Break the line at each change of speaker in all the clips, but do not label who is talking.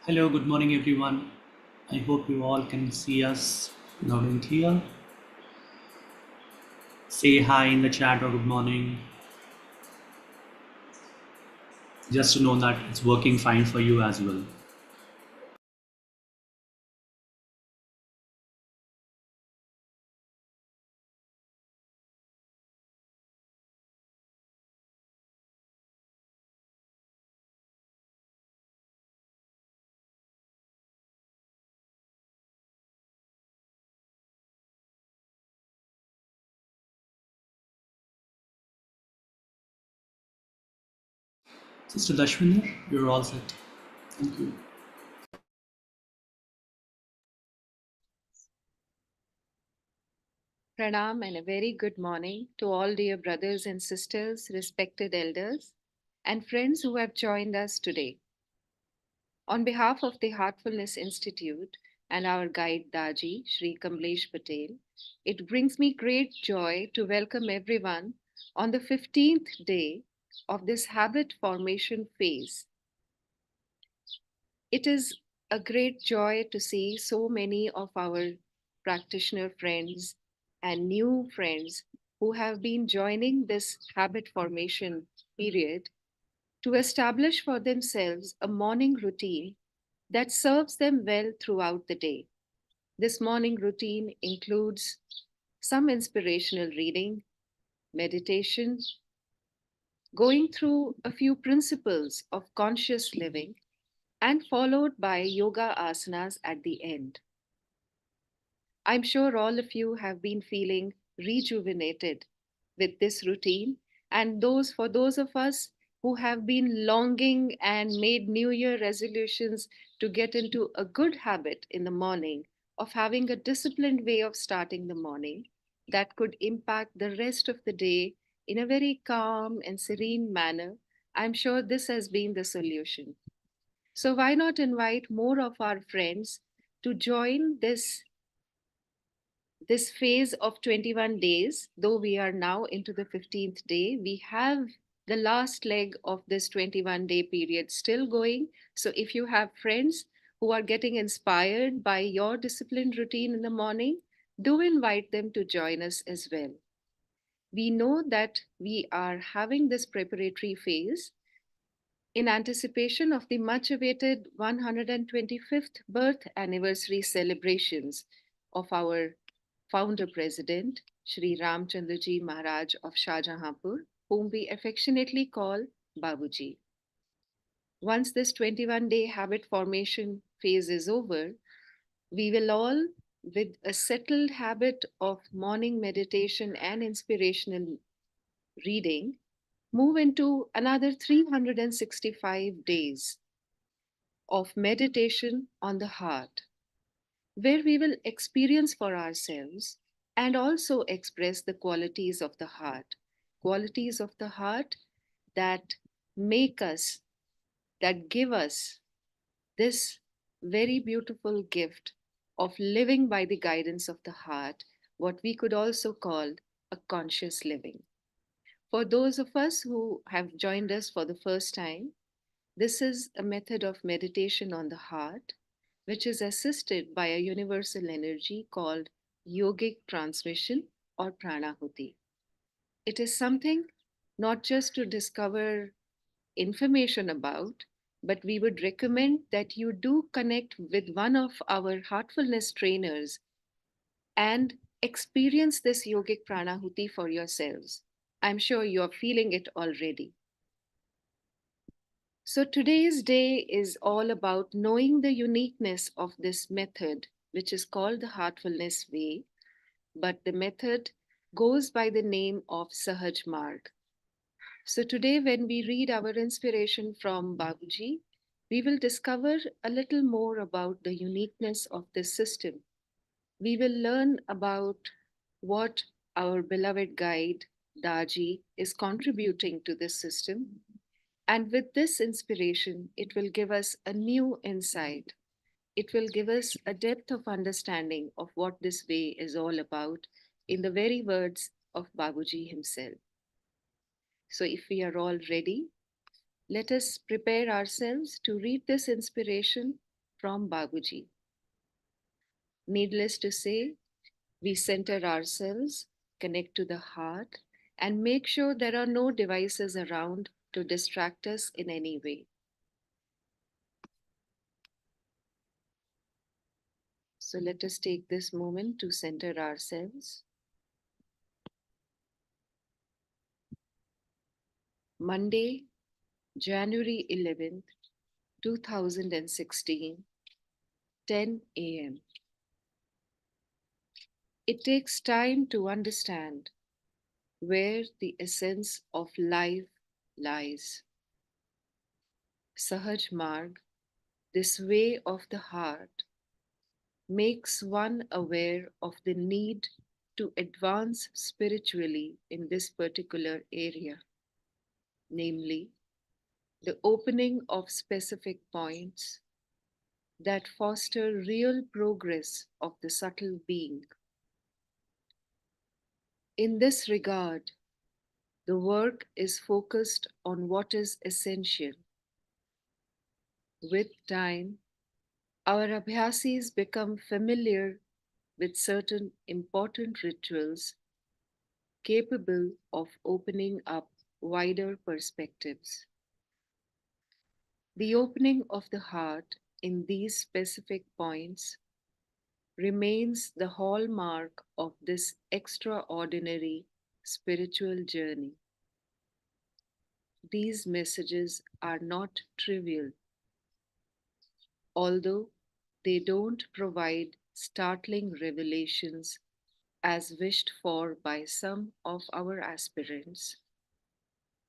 Hello, good morning, everyone. I hope you all can see us loud and clear. Say hi in the chat or good morning, just to know that it's working fine for you as well. Sister Dashwinder, you're all set. Thank you.
Pranam and a very good morning to all dear brothers and sisters, respected elders, and friends who have joined us today. On behalf of the Heartfulness Institute and our guide Daaji, Shri Kamlesh Patel, it brings me great joy to welcome everyone on the 15th day of this habit formation phase. It is a great joy to see so many of our practitioner friends and new friends who have been joining this habit formation period to establish for themselves a morning routine that serves them well throughout the day. This morning routine includes some inspirational reading, meditation, going through a few principles of conscious living, and followed by yoga asanas at the end. I'm sure all of you have been feeling rejuvenated with this routine, and for those of us who have been longing and made New Year resolutions to get into a good habit in the morning of having a disciplined way of starting the morning that could impact the rest of the day in a very calm and serene manner, I'm sure this has been the solution. So, why not invite more of our friends to join this phase of 21 days? Though we are now into the 15th day, we have the last leg of this 21-day period still going. So, if you have friends who are getting inspired by your disciplined routine in the morning, do invite them to join us as well. We know that we are having this preparatory phase in anticipation of the much awaited 125th birth anniversary celebrations of our founder president, Shri Ramchandraji Maharaj of Shahjahanpur, whom we affectionately call Babuji. Once this 21-day habit formation phase is over, we will all, with a settled habit of morning meditation and inspirational reading, move into another 365 days of meditation on the heart, where we will experience for ourselves and also express the qualities of the heart that make us, that give us this very beautiful gift of living by the guidance of the heart, what we could also call a conscious living. For those of us who have joined us for the first time, this is a method of meditation on the heart, which is assisted by a universal energy called yogic transmission or pranahuti. It is something not just to discover information about, but we would recommend that you do connect with one of our heartfulness trainers and experience this yogic pranahuti for yourselves. I'm sure you're feeling it already. So today's day is all about knowing the uniqueness of this method, which is called the Heartfulness Way, but the method goes by the name of Sahaj Marg. So today, when we read our inspiration from Babuji, we will discover a little more about the uniqueness of this system. We will learn about what our beloved guide, Daaji, is contributing to this system. And with this inspiration, it will give us a new insight. It will give us a depth of understanding of what this way is all about in the very words of Babuji himself. So, if we are all ready, let us prepare ourselves to read this inspiration from Babuji. Needless to say, we center ourselves, connect to the heart, and make sure there are no devices around to distract us in any way. So let us take this moment to center ourselves. Monday, January 11th, 2016, 10 a.m. It takes time to understand where the essence of life lies. Sahaj Marg, this way of the heart, makes one aware of the need to advance spiritually in this particular area, namely, the opening of specific points that foster real progress of the subtle being. In this regard, the work is focused on what is essential. With time, our abhyasis become familiar with certain important rituals capable of opening up wider perspectives. The opening of the heart in these specific points remains the hallmark of this extraordinary spiritual journey. These messages are not trivial, although they don't provide startling revelations as wished for by some of our aspirants.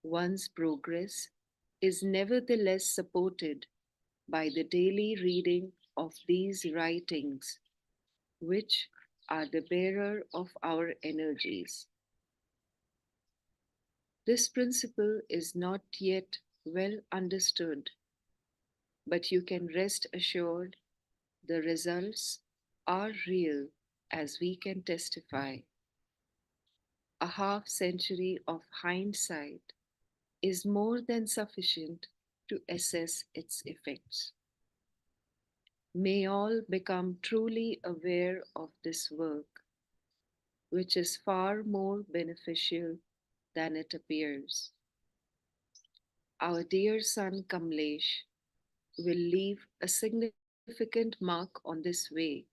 One's progress is nevertheless supported by the daily reading of these writings, which are the bearer of our energies. This principle is not yet well understood, but you can rest assured the results are real as we can testify. A half century of hindsight is more than sufficient to assess its effects. May all become truly aware of this work, which is far more beneficial than it appears. Our dear son Kamlesh will leave a significant mark on this way,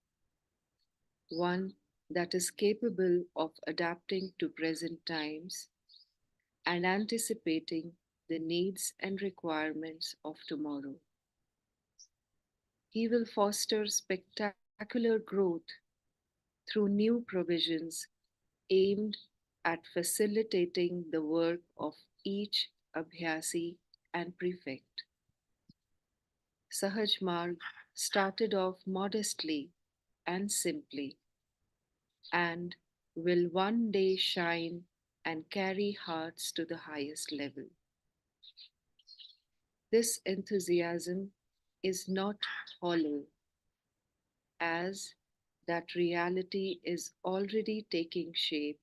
one that is capable of adapting to present times and anticipating the needs and requirements of tomorrow. He will foster spectacular growth through new provisions aimed at facilitating the work of each abhyasi and prefect. Sahaj Marg started off modestly and simply, and will one day shine and carry hearts to the highest level. This enthusiasm is not hollow, as that reality is already taking shape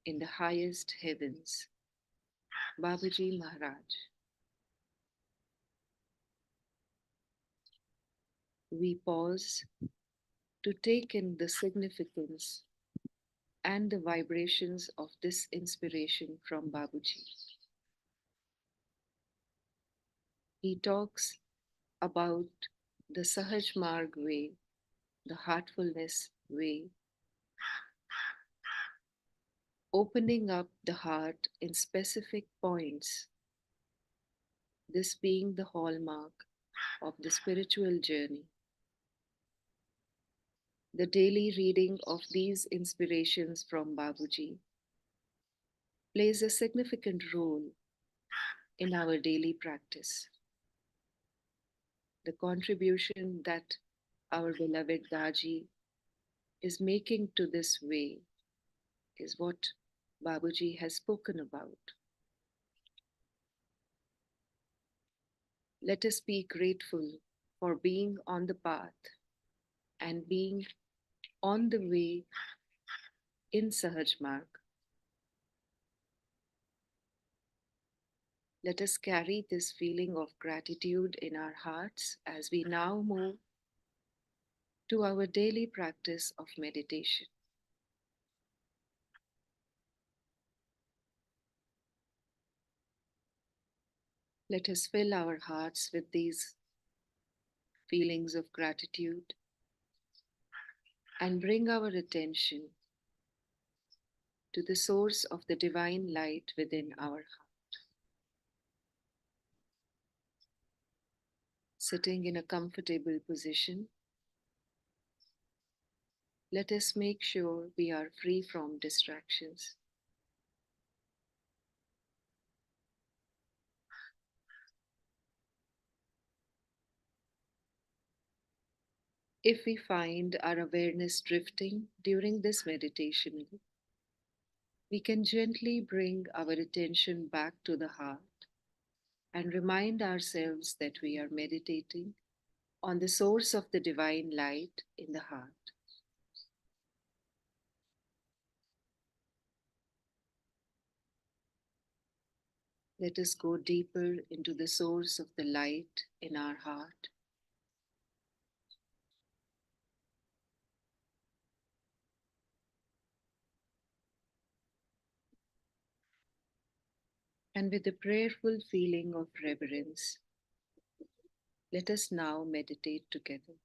in the highest heavens. Babaji Maharaj. We pause to take in the significance and the vibrations of this inspiration from Babuji. He talks about the Sahaj Marg way, the heartfulness way, opening up the heart in specific points, this being the hallmark of the spiritual journey. The daily reading of these inspirations from Babuji plays a significant role in our daily practice. The contribution that our beloved Daaji is making to this way is what Babuji has spoken about. Let us be grateful for being on the path and being on the way in Sahaj Marg. Let us carry this feeling of gratitude in our hearts as we now move to our daily practice of meditation. Let us fill our hearts with these feelings of gratitude and bring our attention to the source of the divine light within our heart. Sitting in a comfortable position, let us make sure we are free from distractions. If we find our awareness drifting during this meditation, we can gently bring our attention back to the heart and remind ourselves that we are meditating on the source of the divine light in the heart. Let us go deeper into the source of the light in our heart. And with a prayerful feeling of reverence, let us now meditate together.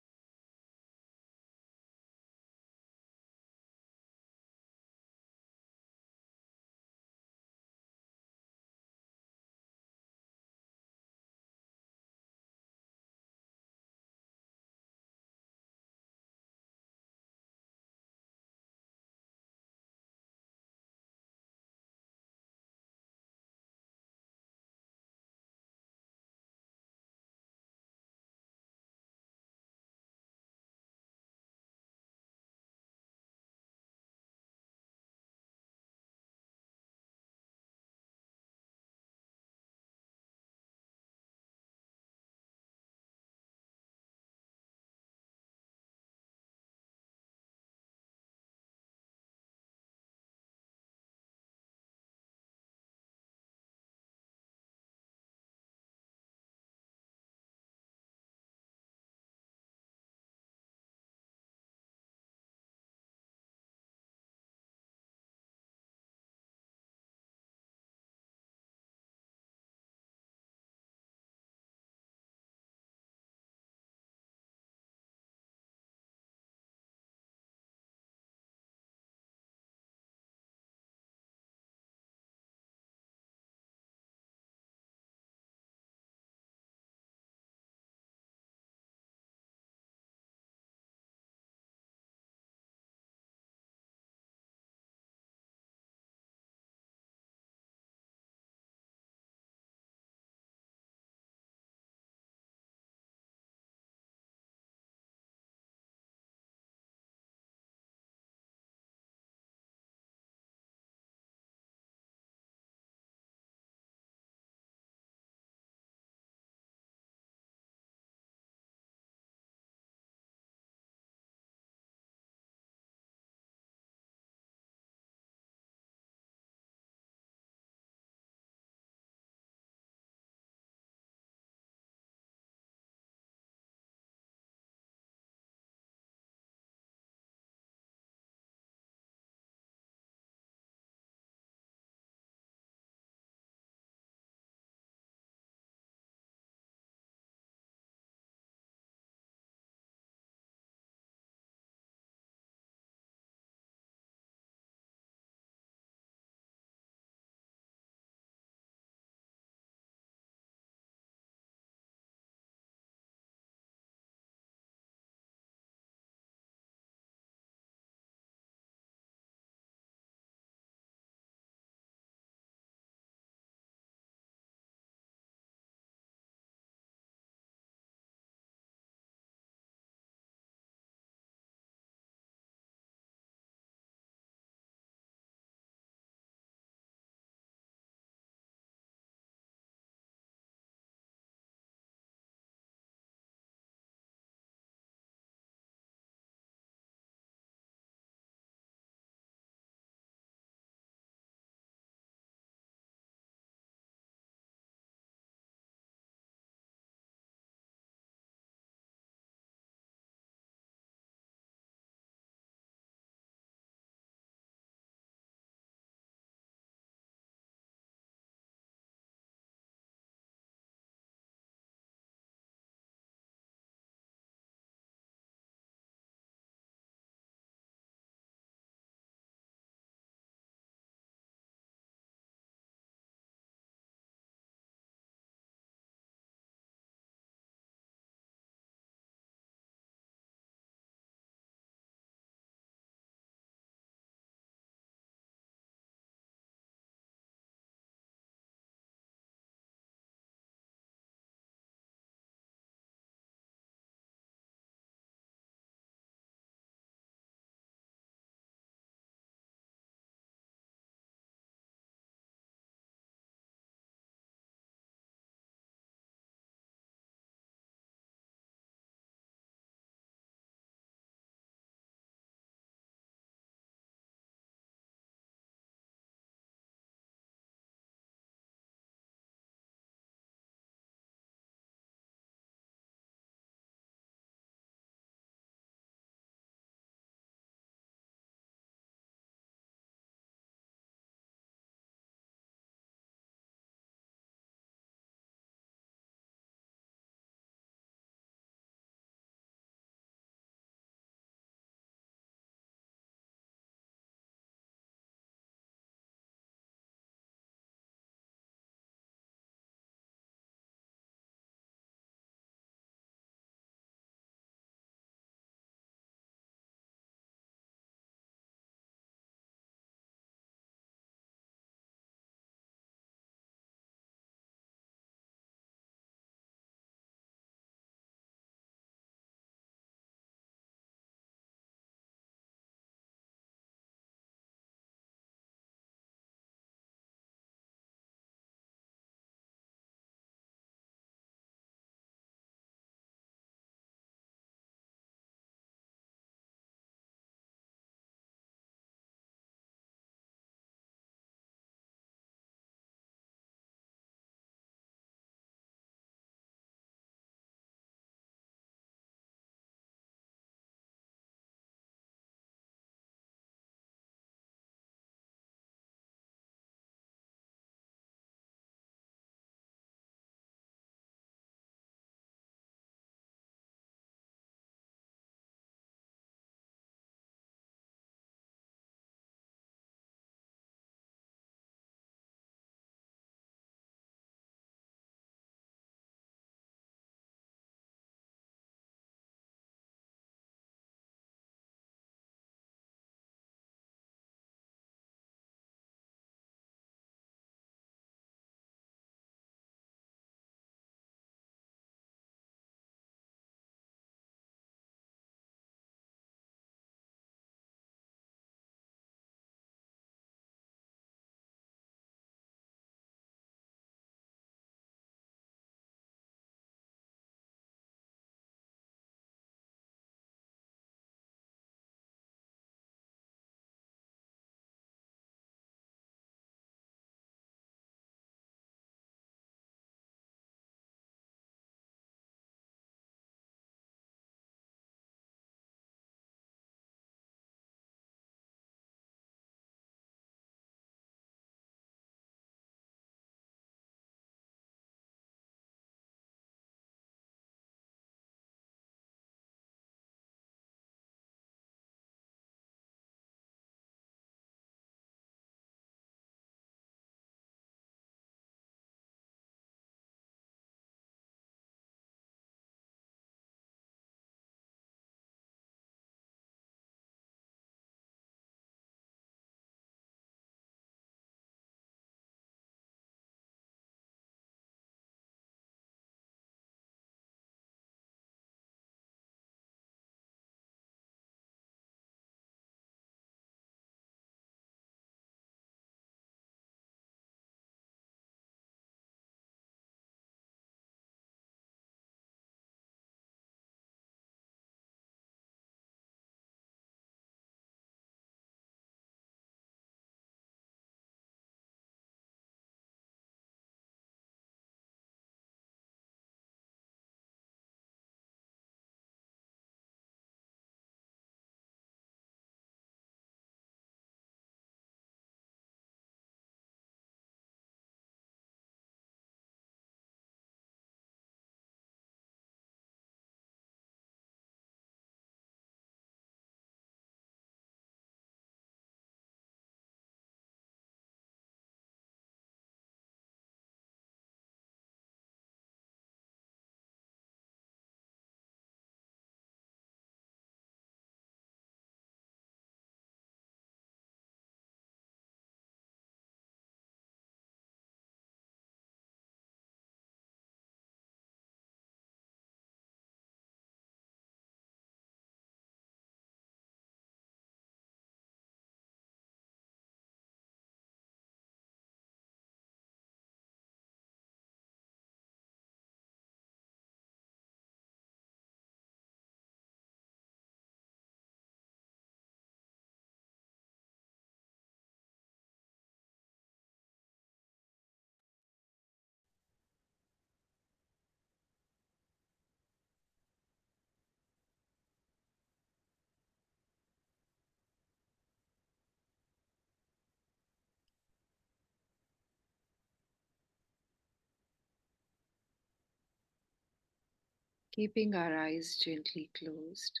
Keeping our eyes gently closed,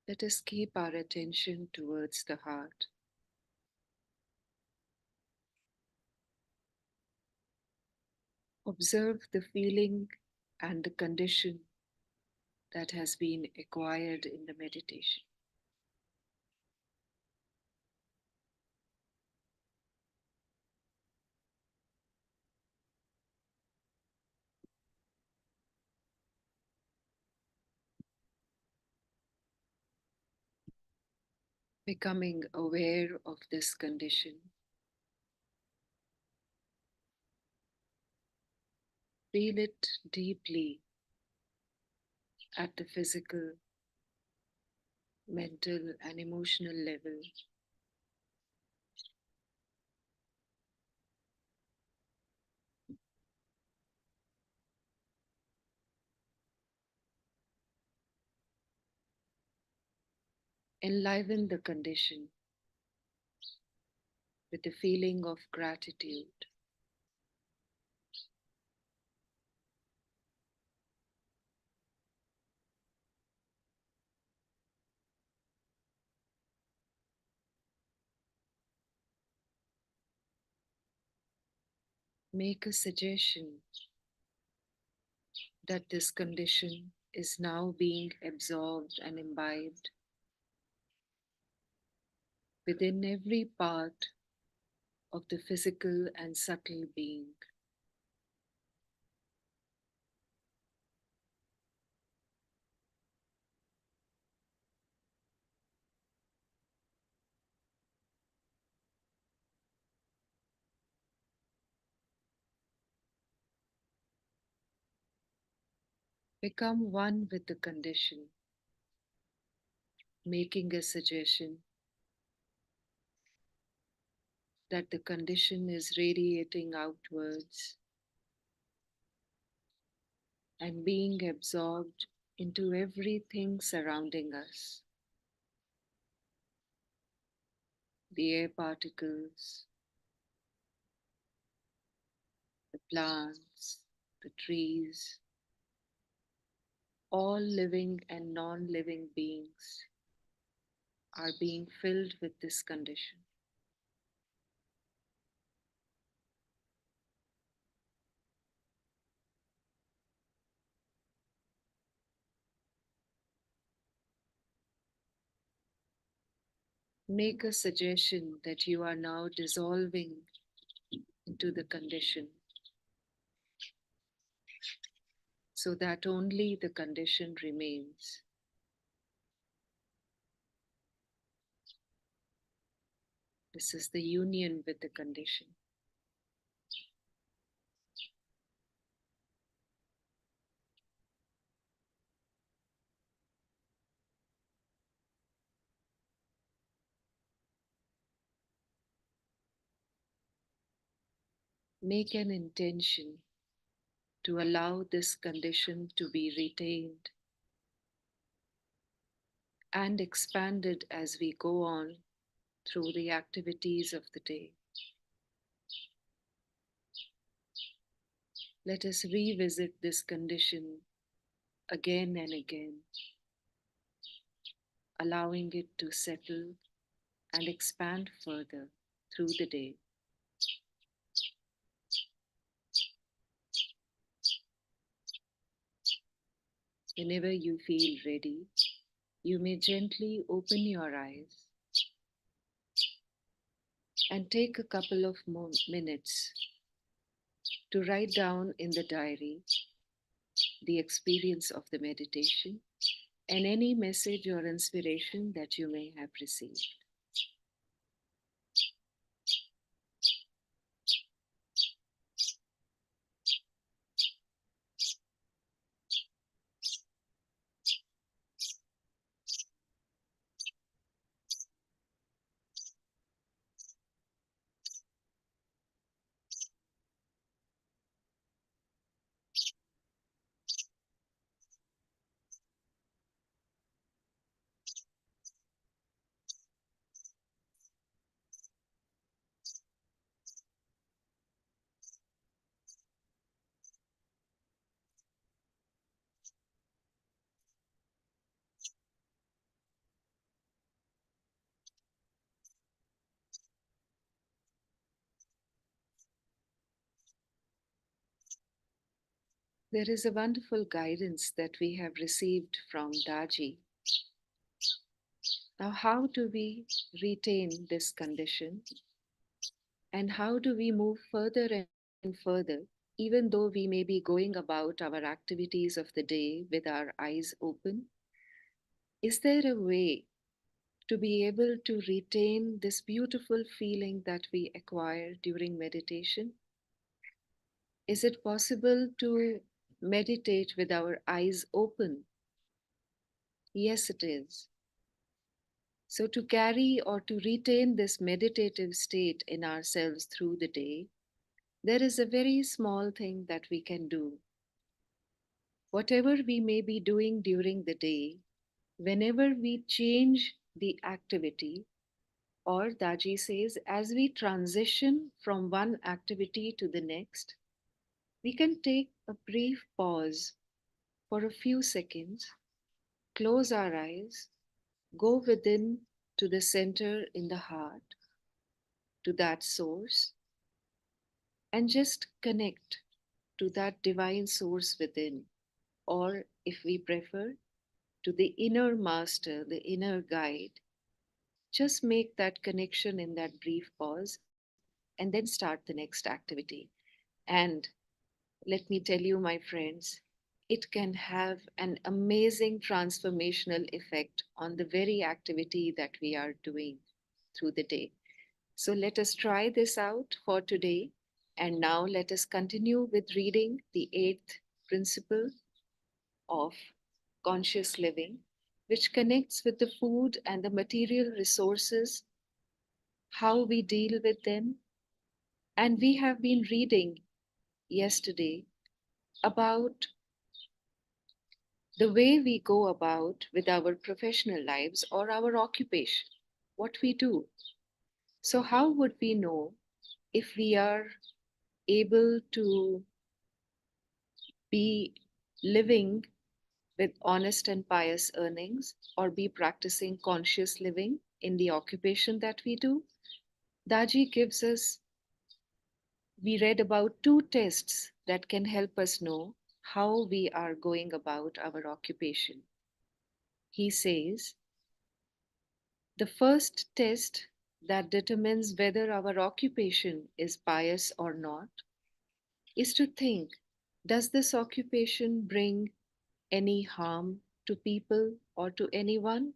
let us keep our attention towards the heart. Observe the feeling and the condition that has been acquired in the meditation. Becoming aware of this condition, feel it deeply at the physical, mental, and emotional level. Enliven the condition with a feeling of gratitude. Make a suggestion that this condition is now being absorbed and imbibed within every part of the physical and subtle being. Become one with the condition, making a suggestion that the condition is radiating outwards and being absorbed into everything surrounding us: the air particles, the plants, the trees, all living and non living beings are being filled with this condition. Make a suggestion that you are now dissolving into the condition so that only the condition remains. This is the union with the condition. Make an intention to allow this condition to be retained and expanded as we go on through the activities of the day. Let us revisit this condition again and again, allowing it to settle and expand further through the day. Whenever you feel ready, you may gently open your eyes and take a couple of more minutes to write down in the diary the experience of the meditation and any message or inspiration that you may have received. There is a wonderful guidance that we have received from Daaji. Now, how do we retain this condition? And how do we move further and further, even though we may be going about our activities of the day with our eyes open? Is there a way to be able to retain this beautiful feeling that we acquire during meditation? Is it possible to meditate with our eyes open? Yes, it is. So, to carry or to retain this meditative state in ourselves through the day, there is a very small thing that we can do. Whatever we may be doing during the day, whenever we change the activity, or Daji says, as we transition from one activity to the next, we can take a brief pause for a few seconds, close our eyes, go within to the center in the heart, to that source, and just connect to that divine source within, or if we prefer, to the inner master, the inner guide. Just make that connection in that brief pause and then start the next activity. And let me tell you, my friends, it can have an amazing transformational effect on the very activity that we are doing through the day. So let us try this out for today. And now let us continue with reading the eighth principle of conscious living, which connects with the food and the material resources, how we deal with them. And we have been reading yesterday about the way we go about with our professional lives or our occupation, what we do. So, how would we know if we are able to be living with honest and pious earnings or be practicing conscious living in the occupation that we do? Daji gives us, we read about two tests that can help us know how we are going about our occupation. He says, the first test that determines whether our occupation is pious or not is to think, does this occupation bring any harm to people or to anyone?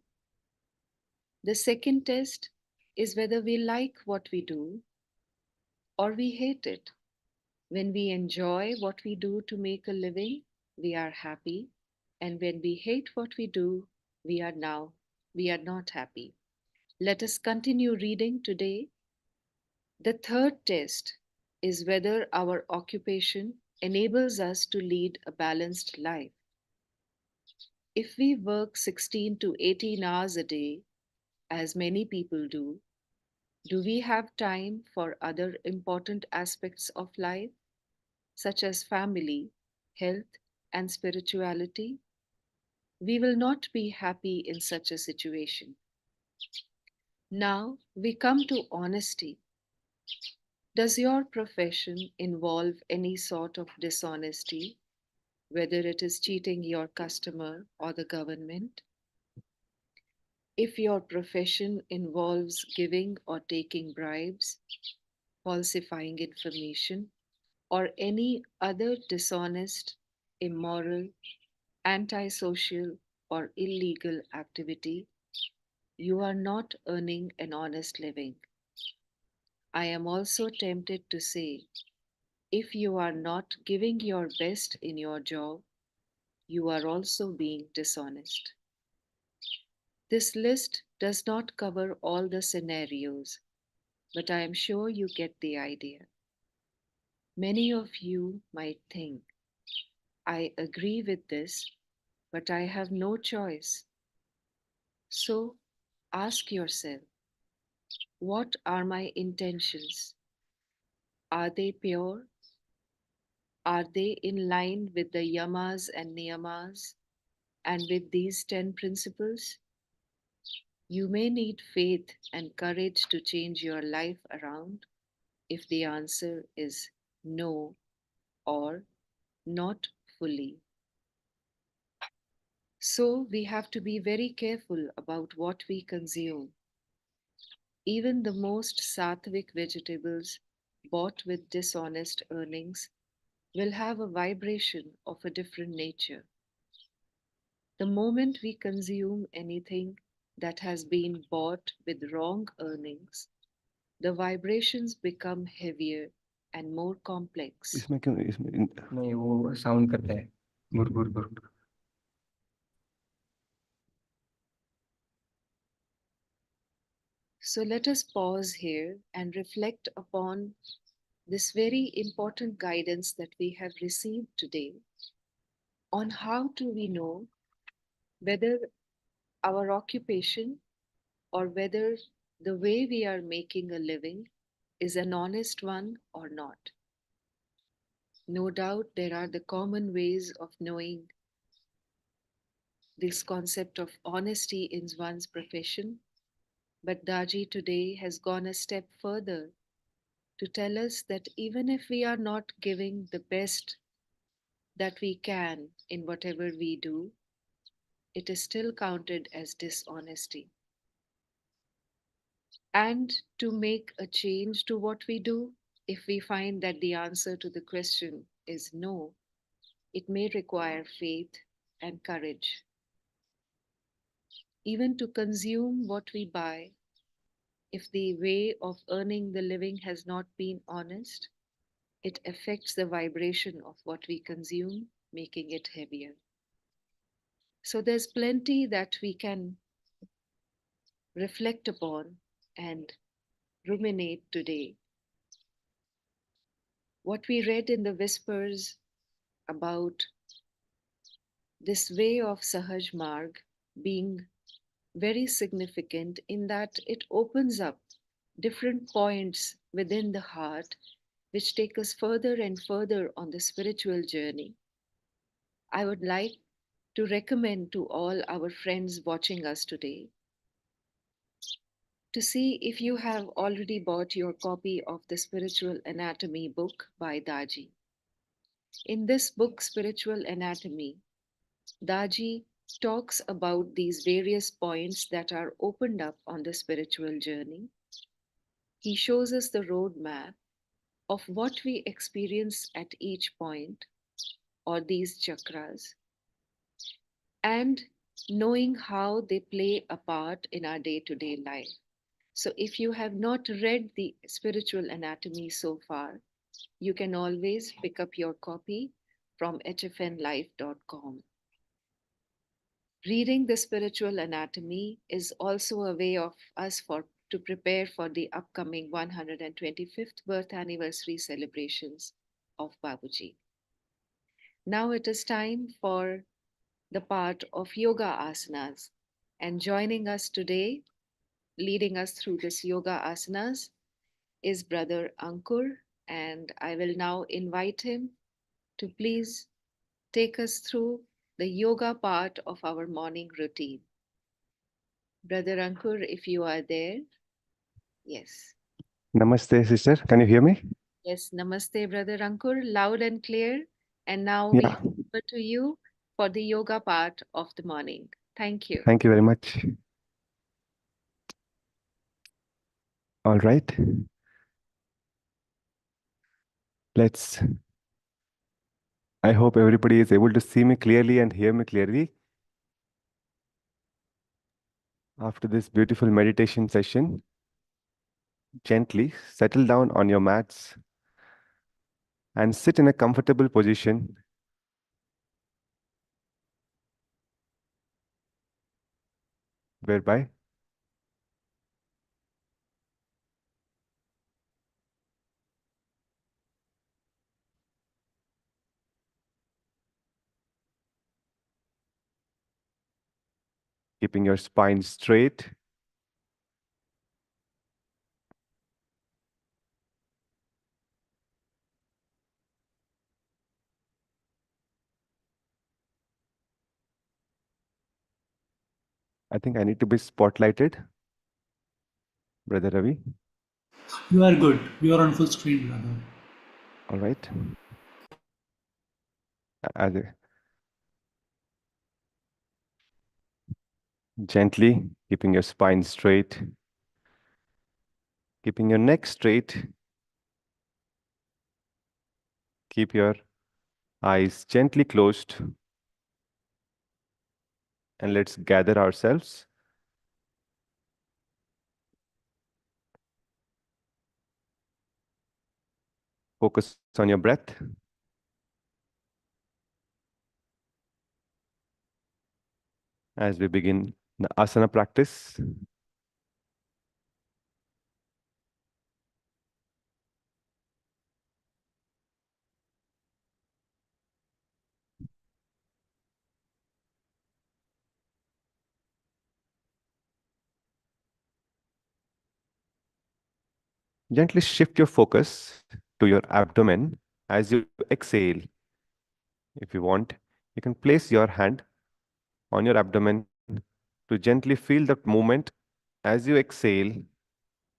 The second test is whether we like what we do or we hate it. When we enjoy what we do to make a living, we are happy, and when we hate what we do, we are not happy. Let us continue reading today. The third test is whether our occupation enables us to lead a balanced life. If we work 16 to 18 hours a day, as many people do we have time for other important aspects of life, such as family, health, and spirituality? We will not be happy in such a situation. Now we come to honesty. Does your profession involve any sort of dishonesty, whether it is cheating your customer or the government? If your profession involves giving or taking bribes, falsifying information, or any other dishonest, immoral, antisocial, or illegal activity, you are not earning an honest living. I am also tempted to say, if you are not giving your best in your job, you are also being dishonest. This list does not cover all the scenarios, but I am sure you get the idea. Many of you might think, I agree with this, but I have no choice. So ask yourself, what are my intentions? Are they pure? Are they in line with the yamas and niyamas and with these 10 principles? You may need faith and courage to change your life around if the answer is no or not fully. So we have to be very careful about what we consume. Even the most sattvic vegetables bought with dishonest earnings will have a vibration of a different nature. The moment we consume anything that has been bought with wrong earnings, the vibrations become heavier and more complex.
इसमें क्यों इसमें नहीं वो sound करता है गुर गुर गुर
So let us pause here and reflect upon this very important guidance that we have received today on how do we know whether our occupation or whether the way we are making a living is an honest one or not. No doubt there are the common ways of knowing this concept of honesty in one's profession, but Daaji today has gone a step further to tell us that even if we are not giving the best that we can in whatever we do, it is still counted as dishonesty. And to make a change to what we do, if we find that the answer to the question is no, it may require faith and courage. Even to consume what we buy, if the way of earning the living has not been honest, it affects the vibration of what we consume, making it heavier. So there's plenty that we can reflect upon and ruminate today. What we read in the Whispers about this way of Sahaj Marg being very significant in that it opens up different points within the heart which take us further and further on the spiritual journey. I would like to recommend to all our friends watching us today to see if you have already bought your copy of the Spiritual Anatomy book by Daaji. In this book, Spiritual Anatomy, Daaji talks about these various points that are opened up on the spiritual journey. He shows us the roadmap of what we experience at each point or these chakras and knowing how they play a part in our day to day life. So, if you have not read the spiritual anatomy so far, you can always pick up your copy from hfnlife.com. Reading the spiritual anatomy is also a way of us to prepare for the upcoming 125th birth anniversary celebrations of Babuji. Now it is time for the part of yoga asanas, and joining us today, leading us through this yoga asanas, is Brother Ankur, and I will now invite him to please take us through the yoga part of our morning routine. Brother Ankur, if you are there, yes.
Namaste, sister. Can you hear me?
Yes, namaste, Brother Ankur, loud and clear. And now
Yeah.
we hand over to you for the yoga part of the morning. Thank you.
Thank you very much. All right. Let's. I hope everybody is able to see me clearly and hear me clearly after this beautiful meditation session. Gently settle down on your mats and sit in a comfortable position whereby keeping your spine straight, I think I need to be spotlighted, Brother Ravi.
You are good. You are on full screen, brother.
All right. As gently keeping your spine straight, keeping your neck straight, keep your eyes gently closed, and let's gather ourselves. Focus on your breath as we begin the asana practice. Gently shift your focus to your abdomen as you exhale. If you want, you can place your hand on your abdomen to gently feel that movement as you exhale.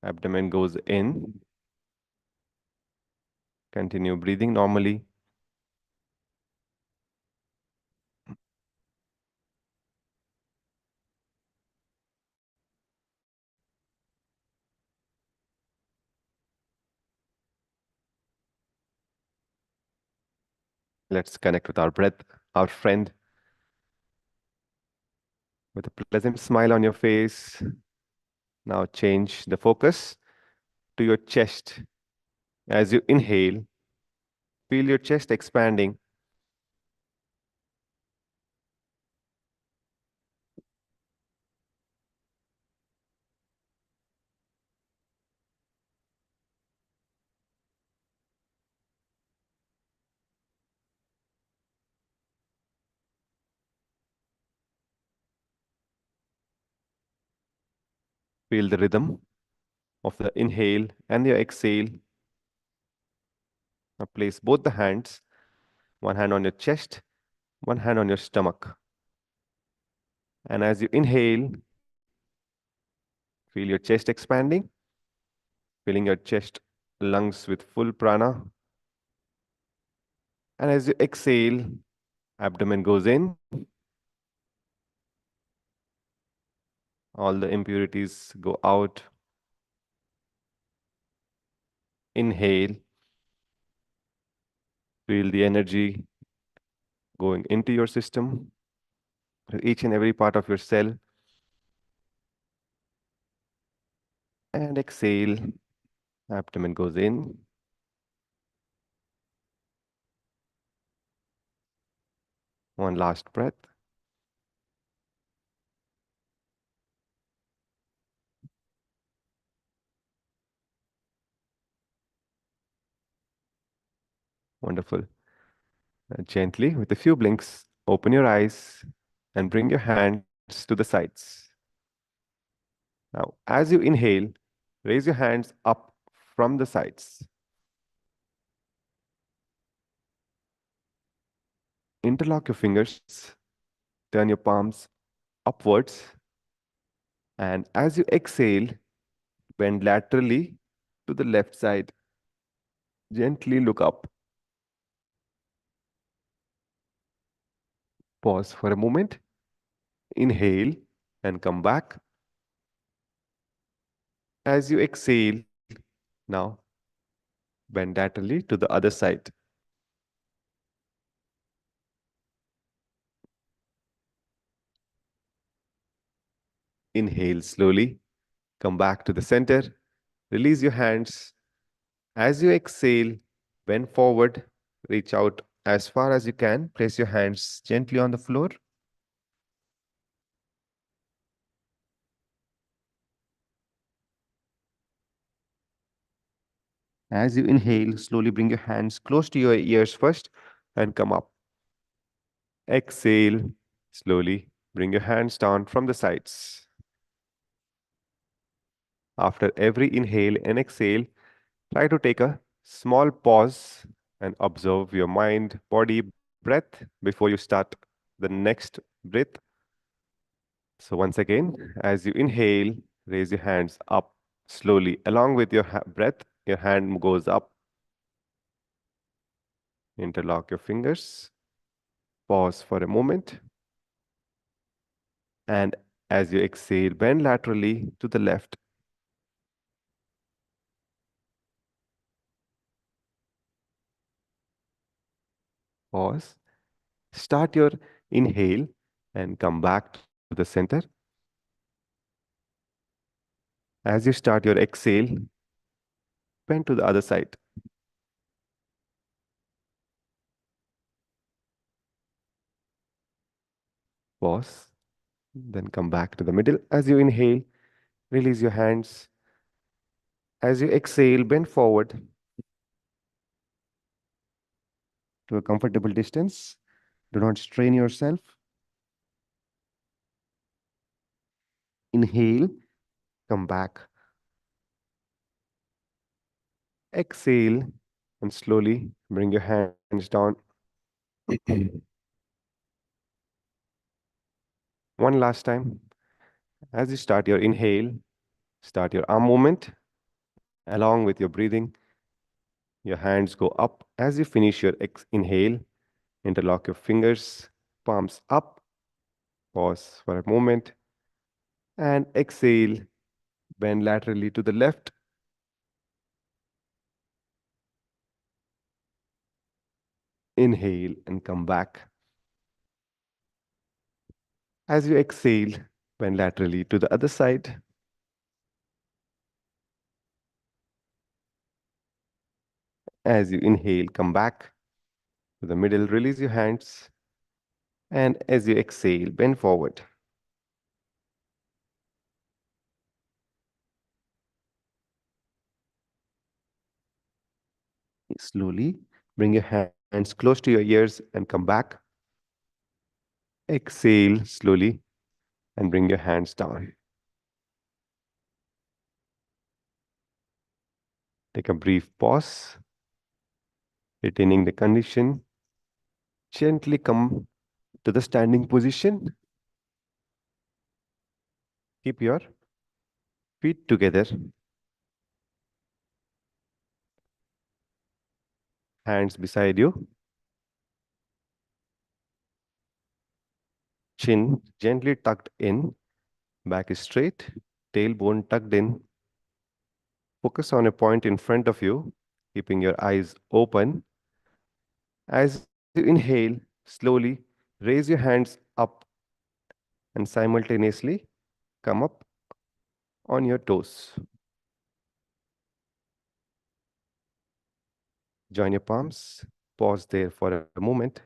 Abdomen goes in. Continue breathing normally. Let's connect with our breath, our friend, with a pleasant smile on your face. Now change the focus to your chest. As you inhale, feel your chest expanding. Feel the rhythm of the inhale and your exhale. Now place both the hands, one hand on your chest, one hand on your stomach. And as you inhale, feel your chest expanding, filling your chest, lungs with full prana. And as you exhale, abdomen goes in, all the impurities go out. Inhale, feel the energy going into your system, each and every part of your cell. And exhale, abdomen goes in. One last breath. Wonderful. Gently, with a few blinks, open your eyes and bring your hands to the sides. Now, as you inhale, raise your hands up from the sides. Interlock your fingers, turn your palms upwards, and as you exhale, bend laterally to the left side. Gently look up. Pause for a moment. Inhale and come back. As you exhale, now bend laterally to the other side. Inhale slowly. Come back to the center. Release your hands. As you exhale, bend forward. Reach out as far as you can. Place your hands gently on the floor. As you inhale, slowly bring your hands close to your ears first and come up. Exhale, slowly bring your hands down from the sides. After every inhale and exhale, try to take a small pause and observe your mind, body, breath before you start the next breath. So, once again, as you inhale, raise your hands up slowly. Along with your breath, your hand goes up. Interlock your fingers. Pause for a moment. And as you exhale, bend laterally to the left. Pause. Start your inhale and come back to the center. As you start your exhale, bend to the other side. Pause. Then come back to the middle. As you inhale, release your hands. As you exhale, bend forward to a comfortable distance. Do not strain yourself. Inhale, come back. Exhale, and slowly bring your hands down. One last time. As you start your inhale, start your arm movement along with your breathing. Your hands go up. As you finish your inhale, interlock your fingers, palms up. Pause for a moment. And exhale, bend laterally to the left. Inhale and come back. As you exhale, bend laterally to the other side. As you inhale, come back to the middle, release your hands. And as you exhale, bend forward. Slowly bring your hands close to your ears and come back. Exhale slowly and bring your hands down. Take a brief pause, retaining the condition. Gently come to the standing position. Keep your feet together, hands beside you, chin gently tucked in, back is straight, tailbone tucked in. Focus on a point in front of you, keeping your eyes open. As you inhale, slowly raise your hands up and simultaneously come up on your toes. Join your palms, pause there for a moment.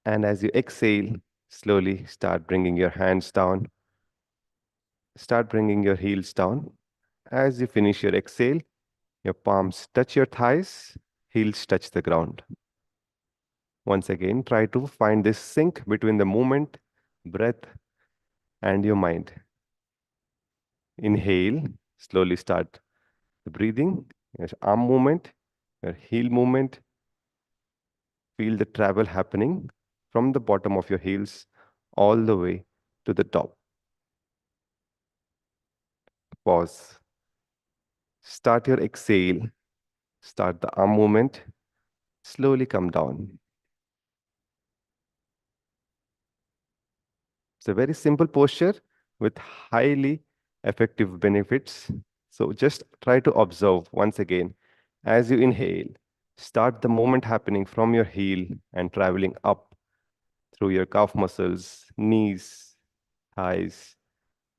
And as you exhale, slowly start bringing your hands down. Start bringing your heels down. As you finish your exhale, your palms touch your thighs, heels touch the ground. Once again, try to find this sync between the movement, breath, and your mind. Inhale, slowly start the breathing, your arm movement, your heel movement. Feel the travel happening from the bottom of your heels all the way to the top. Pause. Start your exhale. Start the arm movement. Slowly come down. It's a very simple posture with highly effective benefits. So just try to observe once again. As you inhale, start the movement happening from your heel and traveling up through your calf muscles, knees, thighs,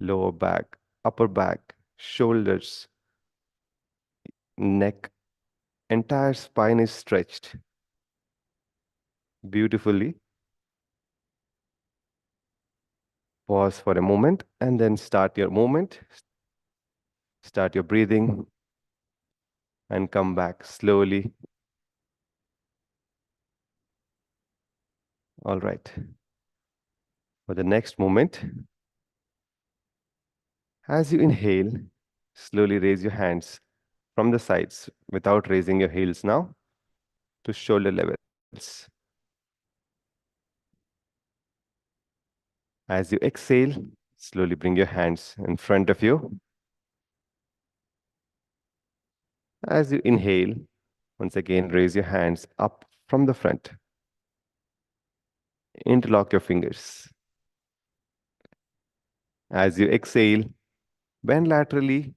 lower back, upper back, shoulders, neck. Entire spine is stretched beautifully. Pause for a moment and then start your movement. Start your breathing and come back slowly. All right. For the next moment, as you inhale, slowly raise your hands from the sides without raising your heels now to shoulder levels. As you exhale, slowly bring your hands in front of you. As you inhale, once again, raise your hands up from the front. Interlock your fingers. As you exhale, bend laterally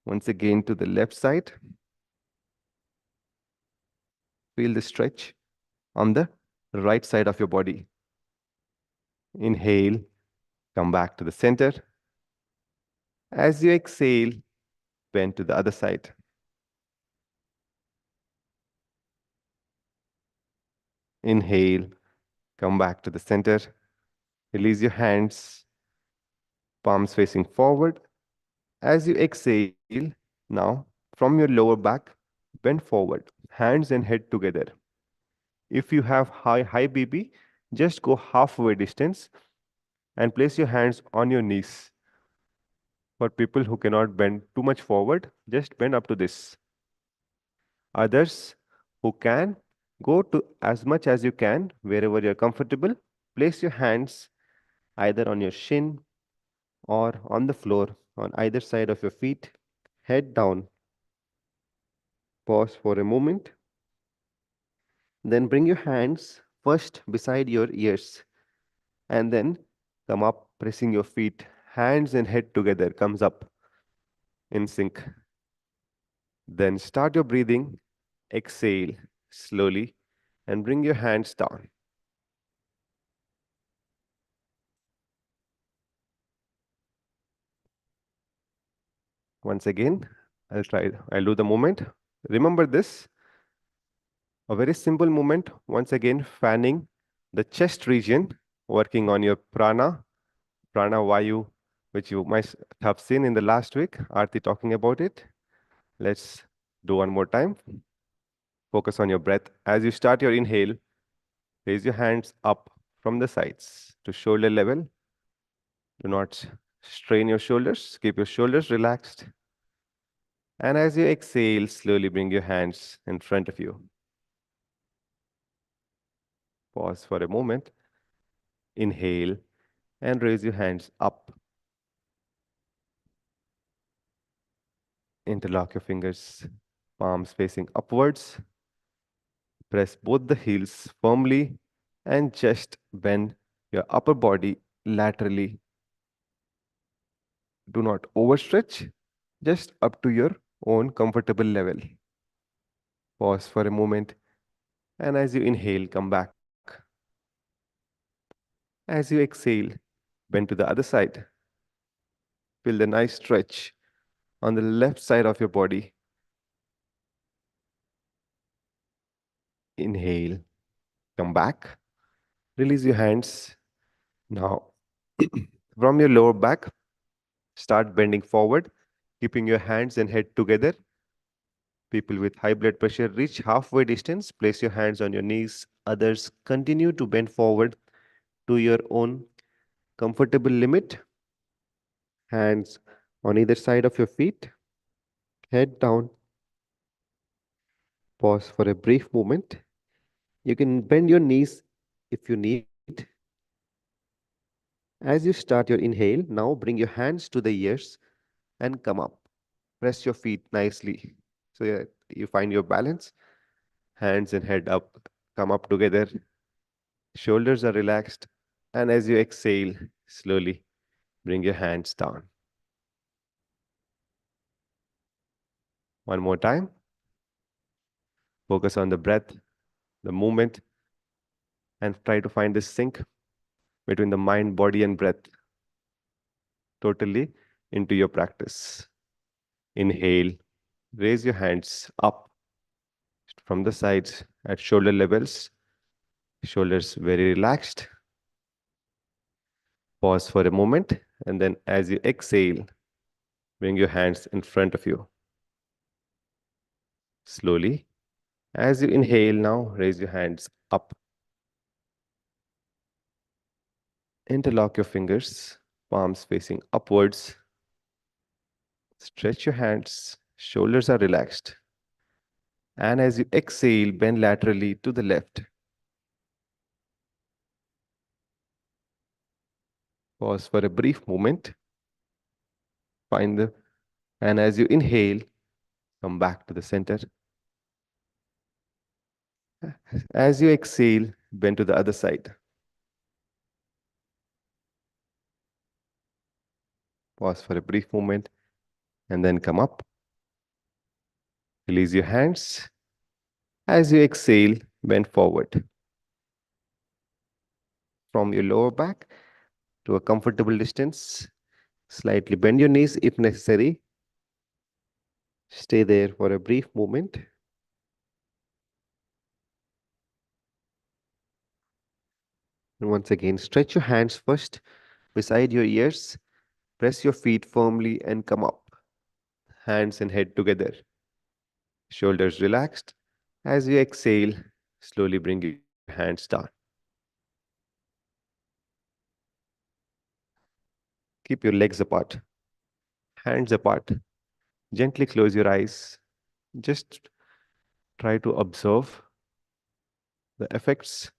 once again to the left side. Feel the stretch on the right side of your body. Inhale, come back to the center. As you exhale, bend to the other side. Inhale, come back to the center. Release your hands, palms facing forward. As you exhale, now from your lower back, bend forward, hands and head together. If you have high BB, just go halfway distance and place your hands on your knees. For people who cannot bend too much forward, just bend up to this. Others who can, go to as much as you can wherever you're comfortable. Place your hands either on your shin or on the floor on either side of your feet. Head down. Pause for a moment. Then bring your hands first beside your ears and then come up, pressing your feet. Hands and head together comes up in sync. Then start your breathing. Exhale slowly and bring your hands down. Once again, I'll do the movement. Remember this, a very simple movement. Once again, fanning the chest region, working on your prana vayu, which you might have seen in the last week, Aarti talking about it. Let's do one more time. Focus on your breath. As you start your inhale, raise your hands up from the sides to shoulder level. Do not strain your shoulders. Keep your shoulders relaxed. And as you exhale, slowly bring your hands in front of you. Pause for a moment. Inhale and raise your hands up. Interlock your fingers, palms facing upwards. Press both the heels firmly and just bend your upper body laterally. Do not overstretch, just up to your own comfortable level. Pause for a moment, and as you inhale, come back. As you exhale, bend to the other side. Feel the nice stretch on the left side of your body. Inhale, come back. Release your hands. Now, from your lower back, start bending forward, keeping your hands and head together. People with high blood pressure reach halfway distance. Place your hands on your knees. Others continue to bend forward to your own comfortable limit. Hands on either side of your feet. Head down. Pause for a brief moment. You can bend your knees if you need. As you start your inhale, now bring your hands to the ears and come up. Press your feet nicely so that you find your balance. Hands and head up, come up together. Shoulders are relaxed. And as you exhale, slowly bring your hands down. One more time. Focus on the breath, the movement, and try to find this sync between the mind, body, and breath totally into your practice. Inhale, raise your hands up from the sides at shoulder levels, shoulders very relaxed. Pause for a moment, and then as you exhale, bring your hands in front of you. Slowly, as you inhale now, raise your hands up. Interlock your fingers, palms facing upwards. Stretch your hands, shoulders are relaxed. And as you exhale, bend laterally to the left. Pause for a brief moment. Find the, and as you inhale, come back to the center. As you exhale, bend to the other side. Pause for a brief moment and then come up. Release your hands. As you exhale, bend forward from your lower back to a comfortable distance. Slightly bend your knees if necessary. Stay there for a brief moment. And once again, stretch your hands first beside your ears. Press your feet firmly and come up. Hands and head together. Shoulders relaxed. As you exhale, slowly bring your hands down. Keep your legs apart, hands apart. Gently close your eyes. Just try to observe the effects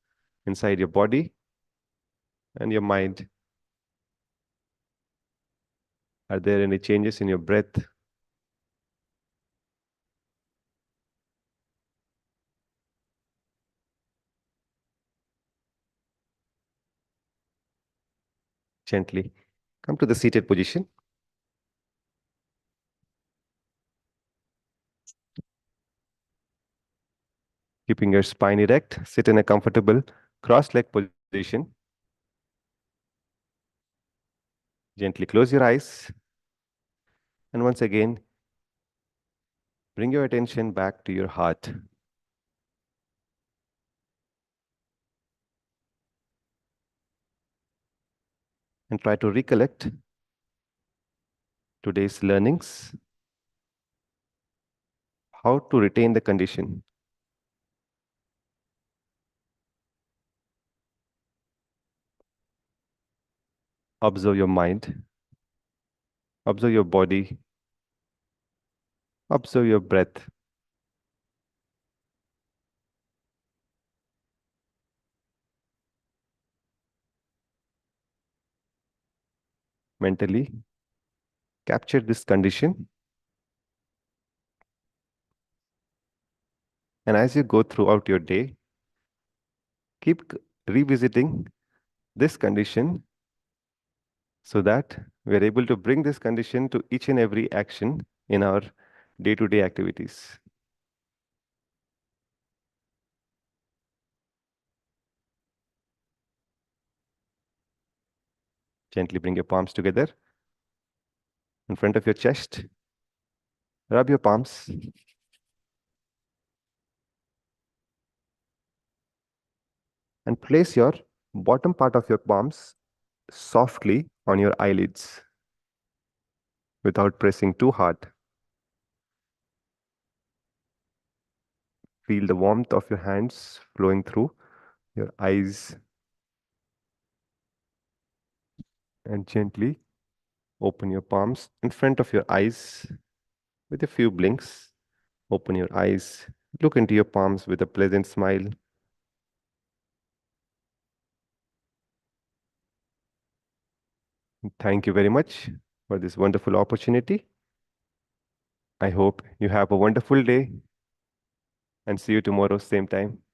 inside your body and your mind. Are there any changes in your breath? Gently come to the seated position. Keeping your spine erect, sit in a comfortable cross-leg position. Gently close your eyes. And once again, bring your attention back to your heart. And try to recollect today's learnings, how to retain the condition. Observe your mind, observe your body, observe your breath. Mentally capture this condition. And as you go throughout your day, keep revisiting this condition so that we are able to bring this condition to each and every action in our day-to-day activities. Gently bring your palms together in front of your chest. Rub your palms. And place your bottom part of your palms softly on your eyelids without pressing too hard. Feel the warmth of your hands flowing through your eyes and gently open your palms in front of your eyes with a few blinks. Open your eyes, look into your palms with a pleasant smile. Thank you very much for this wonderful opportunity. I hope you have a wonderful day and see you tomorrow, same time.